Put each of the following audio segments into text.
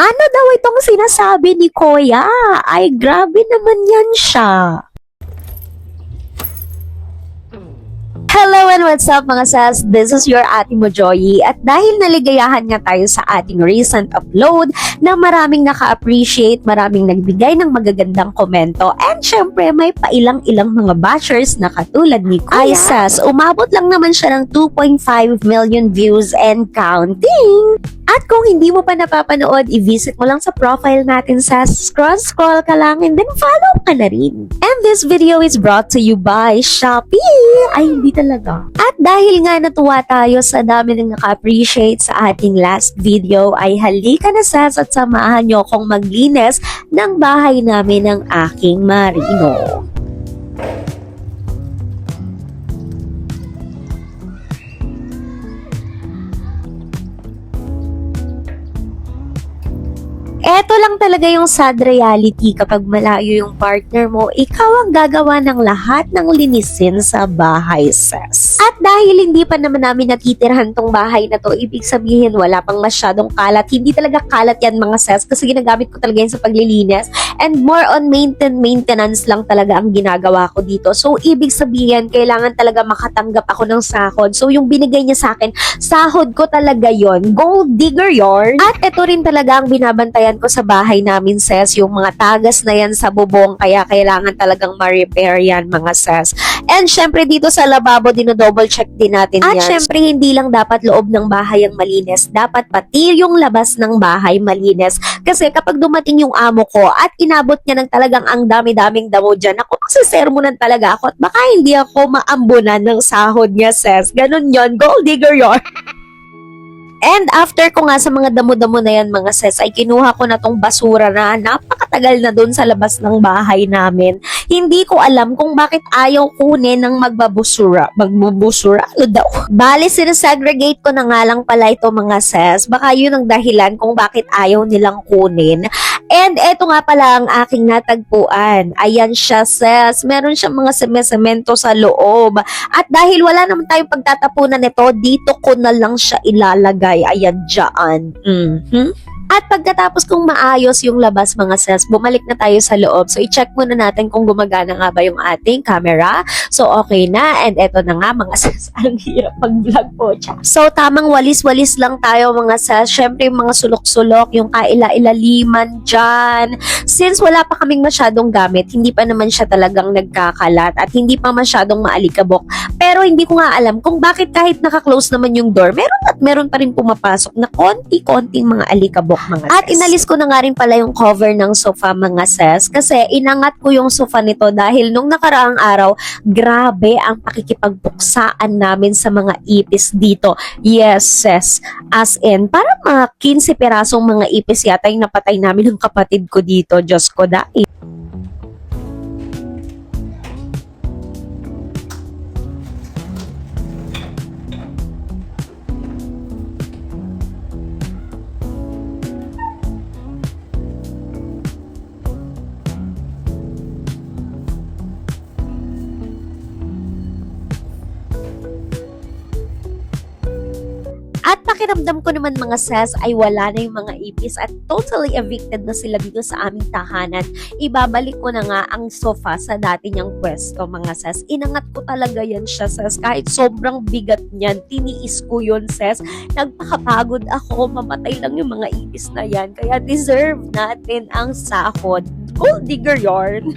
Ano daw itong sinasabi ni Kuya? Ay, grabe naman yan siya. Hello and what's up mga sis? This is your Ate Mojoy at dahil naligayahan nga tayo sa ating recent upload na maraming naka-appreciate, maraming nagbigay ng magagandang komento and syempre may pailang-ilang mga bashers na katulad ni Kuya. Ay sis, umabot lang naman siya ng 2.5 million views and counting. At kung hindi mo pa napapanood, i-visit mo lang sa profile natin sa scroll ka lang and then follow ka na rin. And this video is brought to you by Shopee. Ay, hindi talaga. At dahil nga natuwa tayo sa dami ng naka-appreciate sa ating last video, ay halika na sis at samahan nyo akong maglinis ng bahay namin ng aking marino. Eto lang talaga yung sad reality kapag malayo yung partner mo, ikaw ang gagawa ng lahat ng linisin sa bahay, sis. At dahil hindi pa naman namin natitirhan tong bahay na to, ibig sabihin wala pang masyadong kalat. Hindi talaga kalat yan mga sis kasi ginagamit ko talaga yan sa paglilinis. And more on maintenance lang talaga ang ginagawa ko dito. So, ibig sabihin, kailangan talaga makatanggap ako ng sahod. So, yung binigay niya sa akin, sahod ko talaga yon. Gold digger yarn. At ito rin talaga ang binabantayan ko sa bahay namin, sis. Yung mga tagas na yan sa bubong, kaya kailangan talagang ma-repair yan, mga sis. And syempre, dito sa lababo, dino-double check din natin yan. At syempre, hindi lang dapat loob ng bahay ang malinis. Dapat pati yung labas ng bahay malinis. Kasi kapag dumating yung amo ko at inabot niya ng talagang ang dami-daming damo dyan, ako magsisermonan talaga ako at baka hindi ako maambunan ng sahod niya, sis. Ganun yon, gold digger yun. And after ko nga sa mga damo-damo na yan, mga sis, ay kinuha ko na tong basura na napakatagal na dun sa labas ng bahay namin. Hindi ko alam kung bakit ayaw kunin ng magbabusura. Magbubusura? Ano daw? Bale, sinasegregate ko na nga lang pala ito, mga sis. Baka yun ang dahilan kung bakit ayaw nilang kunin. And eto nga pala ang aking natagpuan. Ayan siya, sis. Meron siyang mga semento sa loob. At dahil wala naman tayong pagtatapunan nito, dito ko na lang siya ilalagay. Ayan dyan. At pagkatapos kong maayos yung labas, mga sis, bumalik na tayo sa loob. So, i-check muna natin kung gumagana nga ba yung ating camera. So, okay na. And eto na nga, mga sis, ang hirap mag-vlog po siya. So, tamang walis-walis lang tayo, mga sis. Syempre, yung mga sulok-sulok, yung kaila-ilaliman dyan. Since wala pa kaming masyadong gamit, hindi pa naman siya talagang nagkakalat at hindi pa masyadong maalikabok. Pero hindi ko nga alam kung bakit kahit naka-close naman yung door, meron pa rin pumapasok na konti-konting mga alikabok, mga sis. At inalis ko na nga rin pala yung cover ng sofa, mga sis, kasi inangat ko yung sofa nito dahil nung nakaraang araw, grabe ang pakikipagbuksaan namin sa mga ipis dito. Yes, sis. As in, parang mga 15 pirasong mga ipis yata yung napatay namin ng kapatid ko dito. Diyos ko dahil. At pakiramdam ko naman, mga sis, ay wala na yung mga ipis at totally evicted na sila dito sa aming tahanan. Ibabalik ko na nga ang sofa sa dati niyang pwesto, mga sis. Inangat ko talaga yan siya, sis. Kahit sobrang bigat niyan, tiniis ko yun, sis. Nagpakapagod ako, mamatay lang yung mga ipis na yan. Kaya deserve natin ang sahod. Gold digger yarn.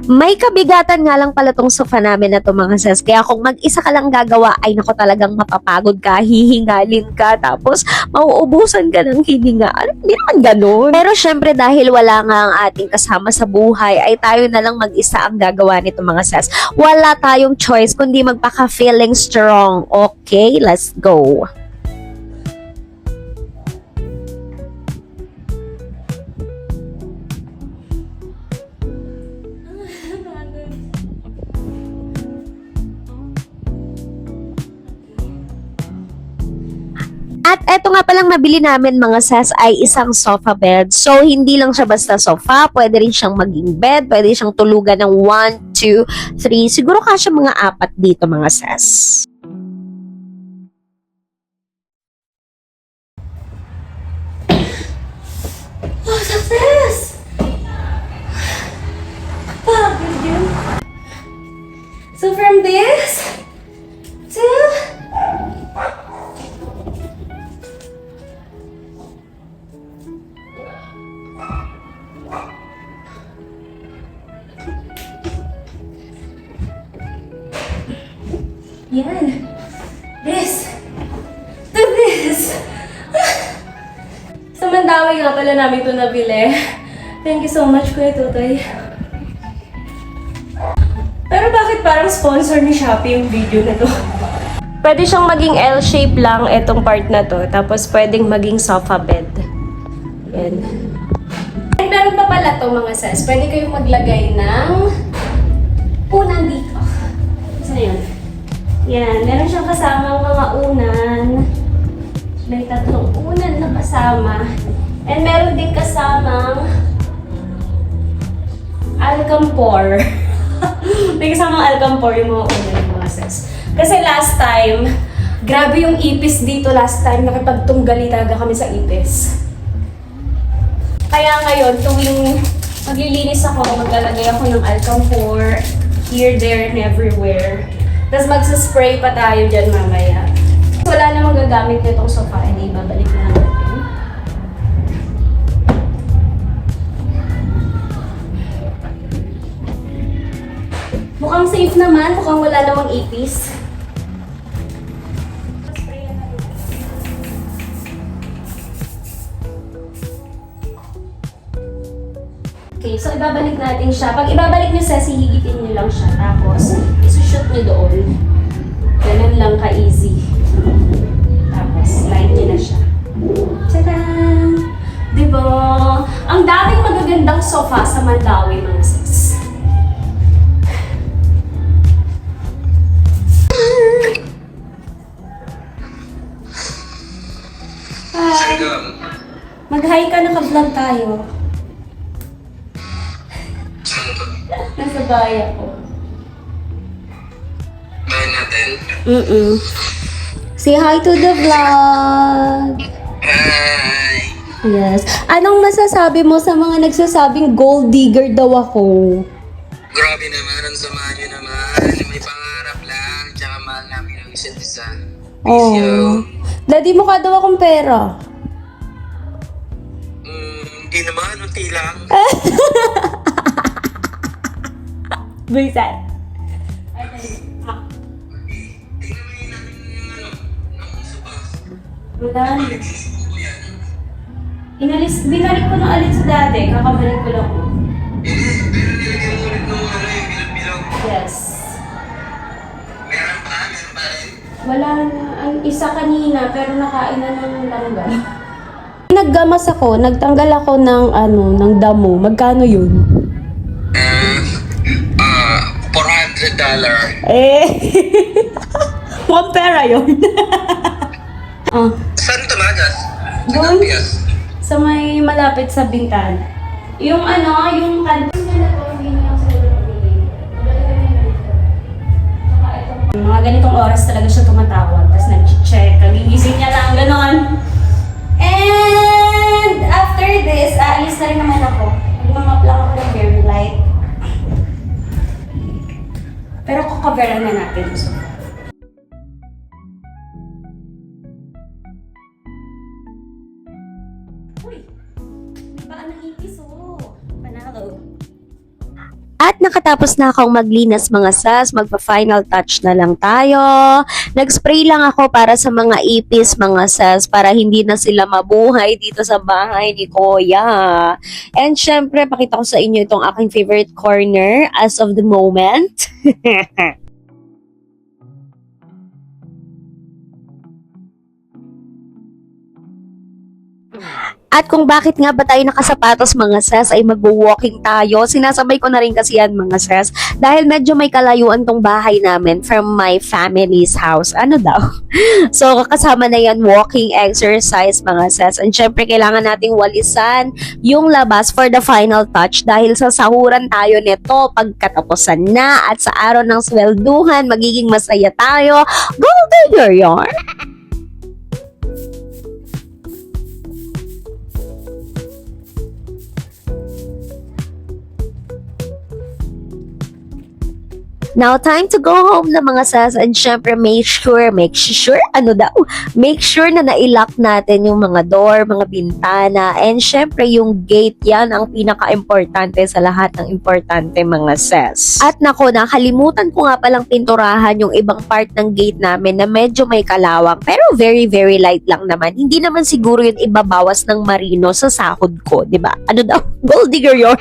May kabigatan nga lang pala tong sofa namin na to, mga sis. Kaya kung mag-isa ka lang gagawa, ay nako, talagang mapapagod ka, hihingalin ka, tapos mauubusan ka ng hininga. Hindi naman ganun. Pero syempre dahil wala nga ang ating kasama sa buhay, ay tayo na lang mag-isa ang gagawa nito, mga sis. Wala tayong choice kundi magpaka-feeling strong. Okay, let's go. At eto nga palang nabili namin, mga sis, ay isang sofa bed. So, hindi lang siya basta sofa. Pwede rin siyang maging bed. Pwede siyang tulugan ng 1, 2, 3. Siguro kasya mga 4 dito, mga sis. Oh, success! Pagod yun. So from this to yan. This to this. Sa Mandawi nga pala namin ito nabili. Thank you so much, Kuya Tutoy. Pero bakit parang sponsor ni Shopee yung video na to? Pwede siyang maging L-shape lang itong part na to. Tapos pwedeng maging sofa bed. Yan. And meron pa pala to mga sis. Pwede kayong maglagay ng unan dito. Saan na yun? Yan. Meron siyang kasamang mga unan. May 3 unan na kasama. And meron din kasamang alcampor. May kasamang alcampor yung mga unan ng mga sis. Kasi last time, grabe yung ipis dito last time. Nakipagtunggali talaga kami sa ipis. Kaya ngayon, tuwing maglilinis ako, maglalagay ako ng alcampor here, there, and everywhere. Tapos magsaspray pa tayo dyan mamaya. Wala namang gagamit nitong sofa, hindi babalik na natin. Mukhang safe naman, mukhang wala namang ipis. Okay, so ibabalik natin siya. Pag ibabalik nyo siya, hihigitin nyo lang siya. Tapos, isushoot nyo doon. Ganun lang ka-easy. Tapos, slide nyo na siya. Tadaan! Diba? Ang daming magagandang sofa sa Mandawi, mga sis. Hi! Mag-hi ka, naka-vlog tayo. Nasa bahay ako. Bahay natin? Say hi to the vlog! Hi! Yes. Anong masasabi mo sa mga nagsasabing gold digger daw ako? Grabe naman, ang sama nyo naman. May pangarap lang, tsaka mahal namin ang isa't isa. Miss you. Daddy, mukha daw akong pera. Hindi naman, unti lang. Buisan. Tingnan mo yun natin yung ng sopa. Madami. Binalik ko ng alit sa dati. Kakabalik ko lang. Pero nilagyan mo ulit ng yung bilog-bilog. Yes. Meron pa rin. Wala na. Ang isa kanina, pero nakain na ng langgam. Naggamas ako, nagtanggal ako ng damo. Magkano yun? $400. Mukhang pera yun. Saan tumagas? Doon. Sa may malapit sa bintana. Yung yung kantin na to, hindi niya ako siguro nabili. Mga ganitong oras talaga siya tumatawag. Tapos nag-check, nagigising niya lang, ganon. And after this, aalis na rin naman ako. Magmamap lang ako ng very light. Pero kukabera na natin. So. Uy! May baka ng ipis, oh. Panalo. At nakatapos na akong maglinas mga sas, magpa-final touch na lang tayo. Nag-spray lang ako para sa mga ipis mga sas para hindi na sila mabuhay dito sa bahay ni Kuya. And syempre, pakita ko sa inyo itong aking favorite corner as of the moment. At kung bakit nga ba tayo nakasapatos mga ses ay mag-walking tayo, sinasabay ko na rin kasi yan mga ses dahil medyo may kalayuan tong bahay namin from my family's house. Ano daw? So kasama na yan walking exercise mga ses. And syempre kailangan nating walisan yung labas for the final touch dahil sa sahuran tayo nito pagkatapusan na at sa araw ng swelduhan magiging masaya tayo. Go digger yarn! Now, time to go home na mga sas, and syempre make sure na nailock natin yung mga door, mga bintana, and syempre yung gate, yan ang pinaka-importante sa lahat ng importante mga sas. At nako, nakalimutan ko nga palang pinturahan yung ibang part ng gate namin na medyo may kalawang, pero very very light lang naman. Hindi naman siguro yun ibabawas ng marino sa sahod ko, di ba? Ano daw? Gold digger yun.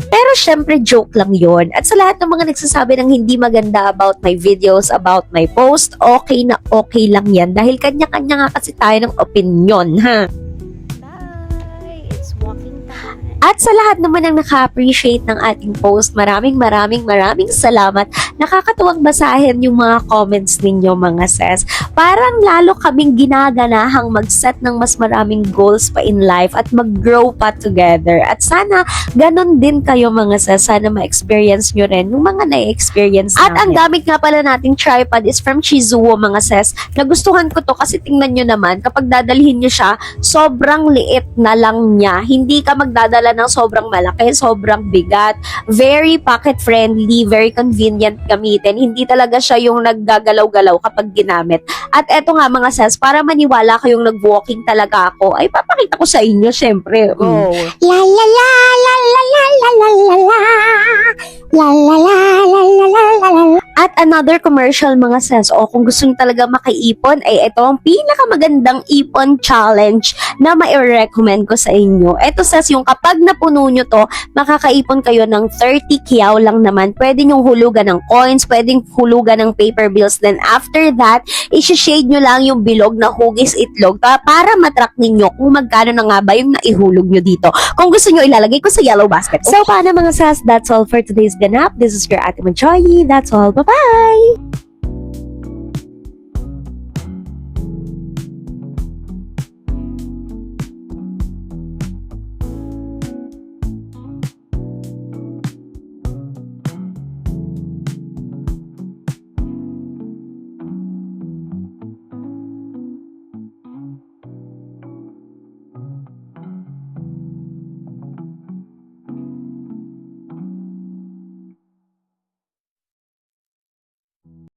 Pero syempre, joke lang yon. At sa lahat ng mga nagsasabi ng hindi maganda about my videos, about my post, okay na okay lang yan. Dahil kanya-kanya nga kasi tayo ng opinion, ha? Bye! It's walking time. At sa lahat naman ng naka-appreciate ng ating post, maraming salamat. Nakakatuwang basahin yung mga comments ninyo mga sis. Parang lalo kaming ginaganahang mag-set ng mas maraming goals pa in life at mag-grow pa together. At sana ganon din kayo mga sis. Sana ma-experience nyo rin yung mga na-experience namin. At ang gamit nga pala nating tripod is from Chizuo mga sis. Nagustuhan ko to kasi tingnan nyo naman, kapag dadalhin nyo siya, sobrang liit na lang niya. Hindi ka magdadala ng sobrang malaki, sobrang bigat, very pocket friendly, very convenient gamitin. Hindi talaga siya yung naggagalaw-galaw kapag ginamit. At eto nga mga sis, para maniwala kayong nag-walking talaga ako, ay papakita ko sa inyo syempre. Go! La la la la la la la la la la la la la la la la. At another commercial mga sis, o kung gusto nyo talaga makaipon, ay ito ang pinakamagandang ipon challenge na mai-recommend ko sa inyo. Ito sis, yung kapag napuno nyo to, makakaipon kayo ng 30 kiyaw lang naman. Pwede nyong hulugan ng coins, pwedeng hulugan ng paper bills. Then after that, isi-shade nyo lang yung bilog na hugis itlog para matrack ninyo kung magkano na nga ba yung naihulog nyo dito. Kung gusto nyo, ilalagay ko sa yellow basket. So, paano mga sis? That's all for today's ganap. This is your Ate Manchoyi. That's all. Bye-bye!